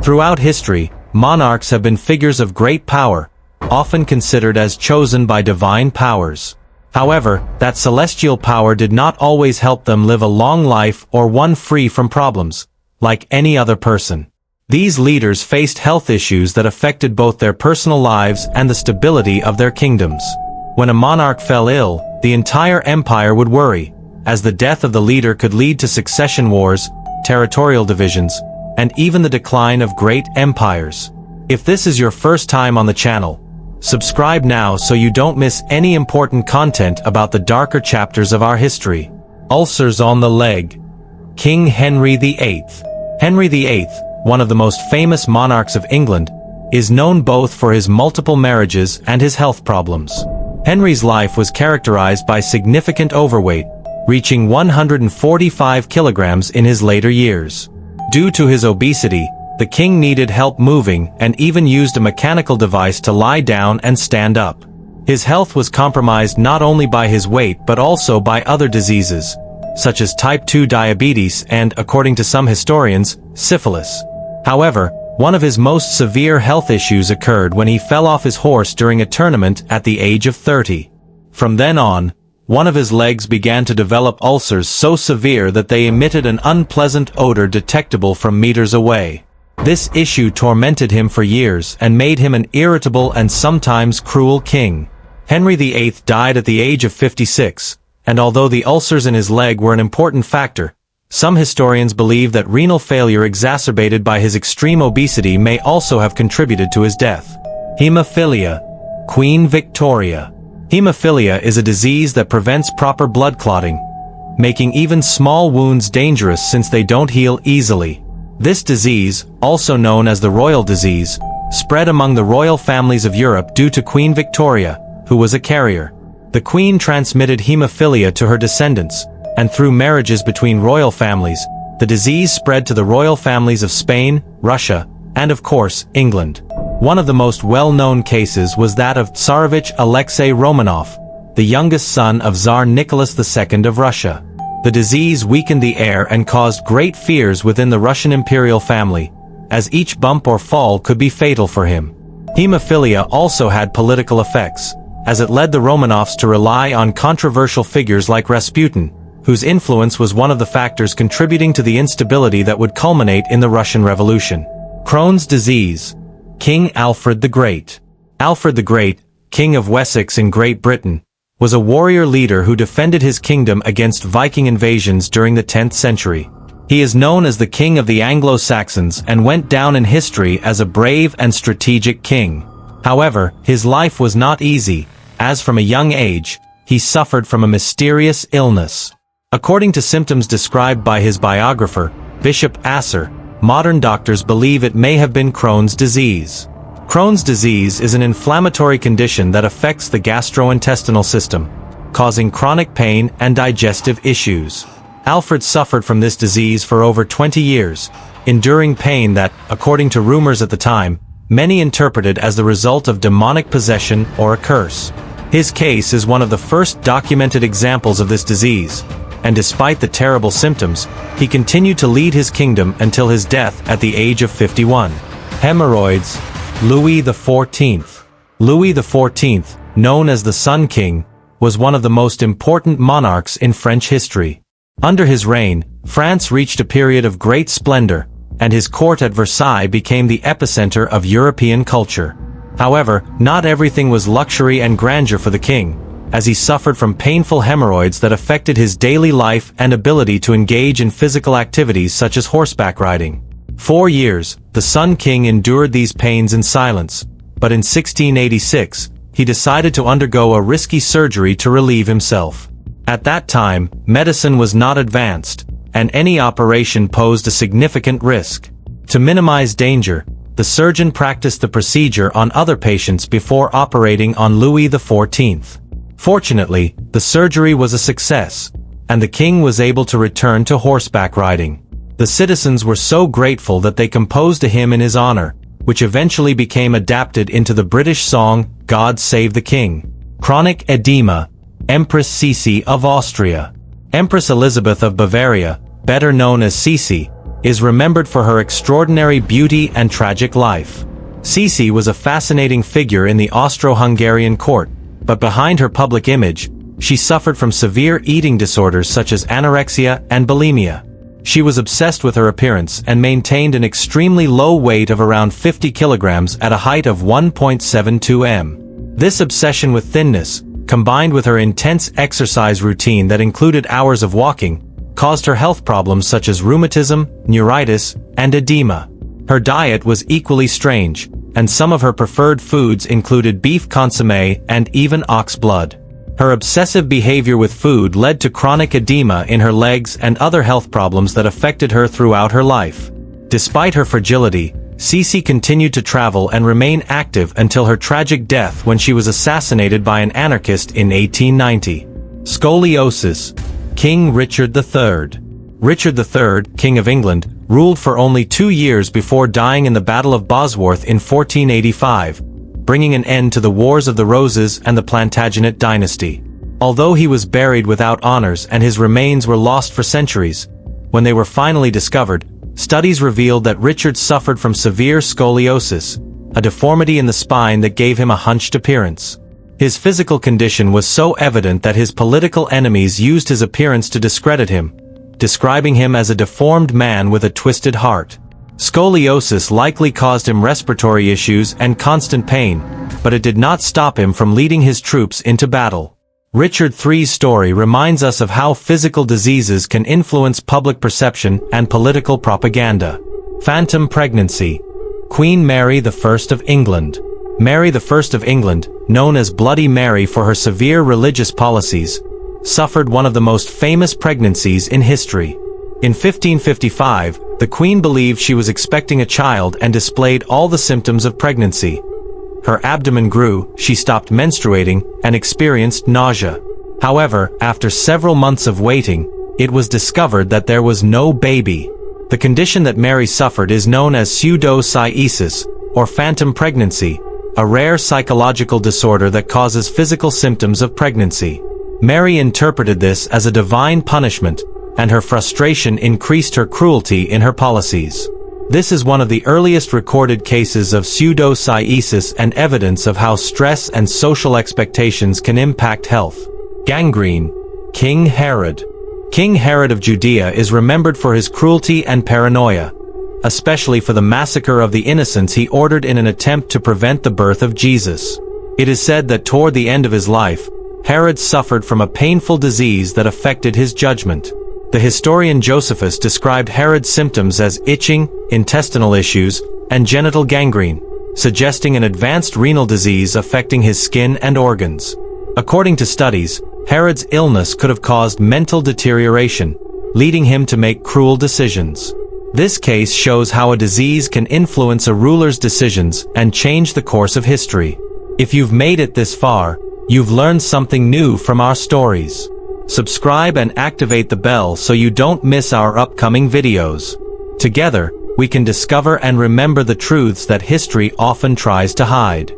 Throughout history, monarchs have been figures of great power, often considered as chosen by divine powers. However, that celestial power did not always help them live a long life or one free from problems, like any other person. These leaders faced health issues that affected both their personal lives and the stability of their kingdoms. When a monarch fell ill, the entire empire would worry, as the death of the leader could lead to succession wars, territorial divisions, and even the decline of great empires. If this is your first time on the channel, subscribe now so you don't miss any important content about the darker chapters of our history. Ulcers on the leg. King Henry VIII. Henry VIII, one of the most famous monarchs of England, is known both for his multiple marriages and his health problems. Henry's life was characterized by significant overweight, reaching 145 kilograms in his later years. Due to his obesity, the king needed help moving and even used a mechanical device to lie down and stand up. His health was compromised not only by his weight but also by other diseases, such as type 2 diabetes and, according to some historians, syphilis. However, one of his most severe health issues occurred when he fell off his horse during a tournament at the age of 30. From then on, one of his legs began to develop ulcers so severe that they emitted an unpleasant odor detectable from meters away. This issue tormented him for years and made him an irritable and sometimes cruel king. Henry VIII died at the age of 56, and although the ulcers in his leg were an important factor, some historians believe that renal failure exacerbated by his extreme obesity may also have contributed to his death. Hemophilia. Queen Victoria. Hemophilia is a disease that prevents proper blood clotting, making even small wounds dangerous since they don't heal easily. This disease, also known as the royal disease, spread among the royal families of Europe due to Queen Victoria, who was a carrier. The queen transmitted hemophilia to her descendants, and through marriages between royal families, the disease spread to the royal families of Spain, Russia, and of course, England. One of the most well-known cases was that of Tsarevich Alexei Romanov, the youngest son of Tsar Nicholas II of Russia. The disease weakened the heir and caused great fears within the Russian imperial family, as each bump or fall could be fatal for him. Hemophilia also had political effects, as it led the Romanovs to rely on controversial figures like Rasputin, whose influence was one of the factors contributing to the instability that would culminate in the Russian Revolution. Crohn's disease. King Alfred the Great. Alfred the Great, King of Wessex in Great Britain, was a warrior leader who defended his kingdom against Viking invasions during the 10th century. He is known as the King of the Anglo-Saxons and went down in history as a brave and strategic king. However, his life was not easy, as from a young age, he suffered from a mysterious illness. According to symptoms described by his biographer, Bishop Asser, modern doctors believe it may have been Crohn's disease. Crohn's disease is an inflammatory condition that affects the gastrointestinal system, causing chronic pain and digestive issues. Alfred suffered from this disease for over 20 years, enduring pain that, according to rumors at the time, many interpreted as the result of demonic possession or a curse. His case is one of the first documented examples of this disease, and despite the terrible symptoms, he continued to lead his kingdom until his death at the age of 51. Hemorrhoids. Louis XIV. Louis XIV, known as the Sun King, was one of the most important monarchs in French history. Under his reign, France reached a period of great splendor, and his court at Versailles became the epicenter of European culture. However, not everything was luxury and grandeur for the king, as he suffered from painful hemorrhoids that affected his daily life and ability to engage in physical activities such as horseback riding. 4 years, the Sun King endured these pains in silence, but in 1686, he decided to undergo a risky surgery to relieve himself. At that time, medicine was not advanced, and any operation posed a significant risk. To minimize danger, the surgeon practiced the procedure on other patients before operating on Louis XIV. Fortunately, the surgery was a success, and the king was able to return to horseback riding. The citizens were so grateful that they composed a hymn in his honor, which eventually became adapted into the British song, God Save the King. Chronic edema. Empress Sisi of Austria. Empress Elizabeth of Bavaria, better known as Sisi, is remembered for her extraordinary beauty and tragic life. Sisi was a fascinating figure in the Austro-Hungarian court, but behind her public image, she suffered from severe eating disorders such as anorexia and bulimia. She was obsessed with her appearance and maintained an extremely low weight of around 50 kilograms at a height of 1.72 m. This obsession with thinness, combined with her intense exercise routine that included hours of walking, caused her health problems such as rheumatism, neuritis, and edema. Her diet was equally strange, and some of her preferred foods included beef consommé and even ox blood. Her obsessive behavior with food led to chronic edema in her legs and other health problems that affected her throughout her life. Despite her fragility, Sisi continued to travel and remain active until her tragic death when she was assassinated by an anarchist in 1890. Scoliosis. King Richard III. Richard III, King of England, ruled for only 2 years before dying in the Battle of Bosworth in 1485, bringing an end to the Wars of the Roses and the Plantagenet dynasty. Although he was buried without honors and his remains were lost for centuries, when they were finally discovered, studies revealed that Richard suffered from severe scoliosis, a deformity in the spine that gave him a hunched appearance. His physical condition was so evident that his political enemies used his appearance to discredit him, describing him as a deformed man with a twisted heart. Scoliosis likely caused him respiratory issues and constant pain, but it did not stop him from leading his troops into battle. Richard III's story reminds us of how physical diseases can influence public perception and political propaganda. Phantom pregnancy. Queen Mary I of England. Mary I of England, known as Bloody Mary for her severe religious policies, suffered one of the most famous pregnancies in history. In 1555, the Queen believed she was expecting a child and displayed all the symptoms of pregnancy. Her abdomen grew, she stopped menstruating, and experienced nausea. However, after several months of waiting, it was discovered that there was no baby. The condition that Mary suffered is known as pseudocyesis, or phantom pregnancy, a rare psychological disorder that causes physical symptoms of pregnancy. Mary interpreted this as a divine punishment, and her frustration increased her cruelty in her policies. This is one of the earliest recorded cases of pseudocyesis and evidence of how stress and social expectations can impact health. Gangrene. King Herod. King Herod of Judea is remembered for his cruelty and paranoia, especially for the massacre of the innocents he ordered in an attempt to prevent the birth of Jesus. It is said that toward the end of his life, Herod suffered from a painful disease that affected his judgment. The historian Josephus described Herod's symptoms as itching, intestinal issues, and genital gangrene, suggesting an advanced renal disease affecting his skin and organs. According to studies, Herod's illness could have caused mental deterioration, leading him to make cruel decisions. This case shows how a disease can influence a ruler's decisions and change the course of history. If you've made it this far, you've learned something new from our stories. Subscribe and activate the bell so you don't miss our upcoming videos. Together, we can discover and remember the truths that history often tries to hide.